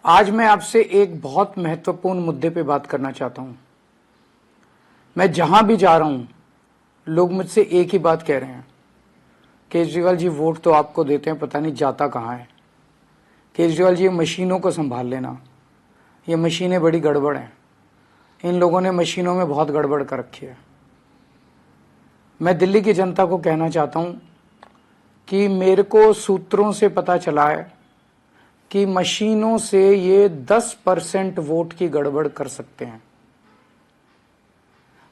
आज मैं आपसे एक बहुत महत्वपूर्ण मुद्दे पे बात करना चाहता हूं। मैं जहां भी जा रहा हूं, लोग मुझसे एक ही बात कह रहे हैं, केजरीवाल जी वोट तो आपको देते हैं, पता नहीं जाता कहां है। केजरीवाल जी ये मशीनों को संभाल लेना, ये मशीनें बड़ी गड़बड़ हैं, इन लोगों ने मशीनों में बहुत गड़बड़ कर रखी है। मैं दिल्ली की जनता को कहना चाहता हूं कि मेरे को सूत्रों से पता चला है कि मशीनों से ये 10% वोट की गड़बड़ कर सकते हैं।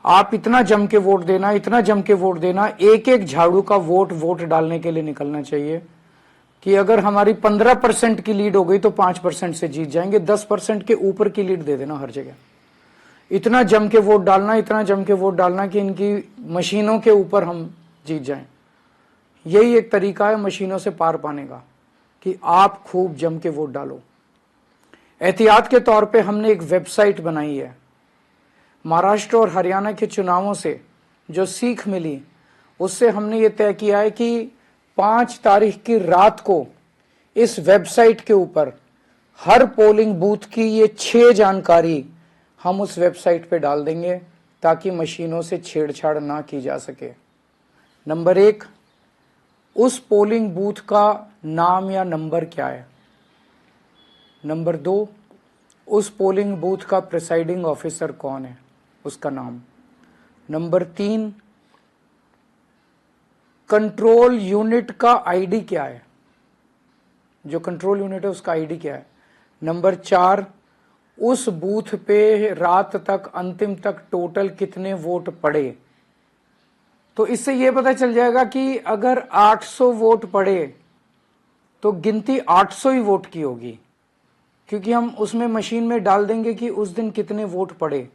आप इतना जम के वोट देना, इतना जम के वोट देना, एक एक झाड़ू का वोट डालने के लिए निकलना चाहिए कि अगर हमारी 15% की लीड हो गई तो 5% से जीत जाएंगे। 10% के ऊपर की लीड दे देना हर जगह। इतना जम के वोट डालना, इतना जम के वोट डालना कि इनकी मशीनों के ऊपर हम जीत जाएं। यही एक तरीका है मशीनों से पार पाने का, कि आप खूब जम के वोट डालो। एहतियात के तौर पे हमने एक वेबसाइट बनाई है। महाराष्ट्र और हरियाणा के चुनावों से जो सीख मिली, उससे हमने ये तय किया है कि 5 तारीख की रात को इस वेबसाइट के ऊपर हर पोलिंग बूथ की ये 6 जानकारी हम उस वेबसाइट पे डाल देंगे, ताकि मशीनों से छेड़छाड़ ना की जा सके। नंबर 1, उस पोलिंग बूथ का नाम या नंबर क्या है। नंबर 2, उस पोलिंग बूथ का प्रिसाइडिंग ऑफिसर कौन है, उसका नाम। नंबर 3, कंट्रोल यूनिट का आईडी क्या है, जो कंट्रोल यूनिट है उसका आईडी क्या है। नंबर 4, उस बूथ पे रात तक, अंतिम तक टोटल कितने वोट पड़े। तो इससे यह पता चल जाएगा कि अगर 800 वोट पड़े तो गिनती 800 ही वोट की होगी, क्योंकि हम उसमें मशीन में डाल देंगे कि उस दिन कितने वोट पड़े।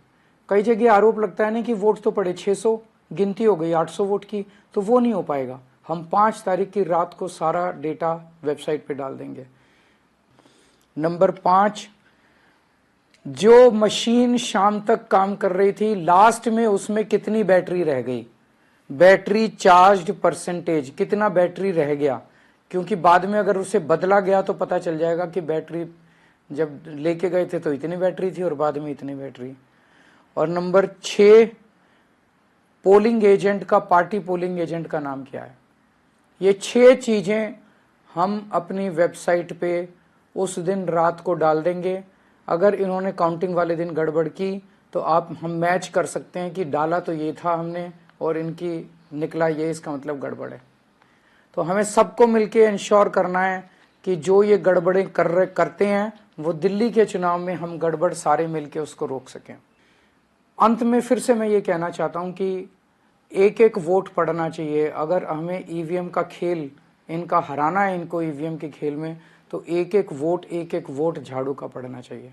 कई जगह आरोप लगता है ना कि वोट तो पड़े 600, गिनती हो गई 800 वोट की, तो वो नहीं हो पाएगा। हम 5 तारीख की रात को सारा डेटा वेबसाइट पे डाल देंगे। नंबर 5, जो मशीन शाम तक काम कर रही थी, लास्ट में उसमें कितनी बैटरी रह गई, बैटरी चार्ज परसेंटेज, कितना बैटरी रह गया, क्योंकि बाद में अगर उसे बदला गया तो पता चल जाएगा कि बैटरी जब लेके गए थे तो इतनी बैटरी थी और बाद में इतनी बैटरी। और नंबर 6, पोलिंग एजेंट का, पार्टी पोलिंग एजेंट का नाम क्या है। ये 6 चीजें हम अपनी वेबसाइट पे उस दिन रात को डाल देंगे। अगर इन्होंने काउंटिंग वाले दिन गड़बड़ की तो हम मैच कर सकते हैं कि डाला तो ये था हमने और इनकी निकला ये, इसका मतलब गड़बड़ है। तो हमें सबको मिलके इंश्योर करना है कि जो ये गड़बड़ें करते हैं वो दिल्ली के चुनाव में हम गड़बड़ सारे मिलके उसको रोक सकें। अंत में फिर से मैं ये कहना चाहता हूं कि एक एक वोट पड़ना चाहिए। अगर हमें ईवीएम का खेल, इनका हराना है इनको ईवीएम के खेल में, तो एक एक वोट झाड़ू का पड़ना चाहिए।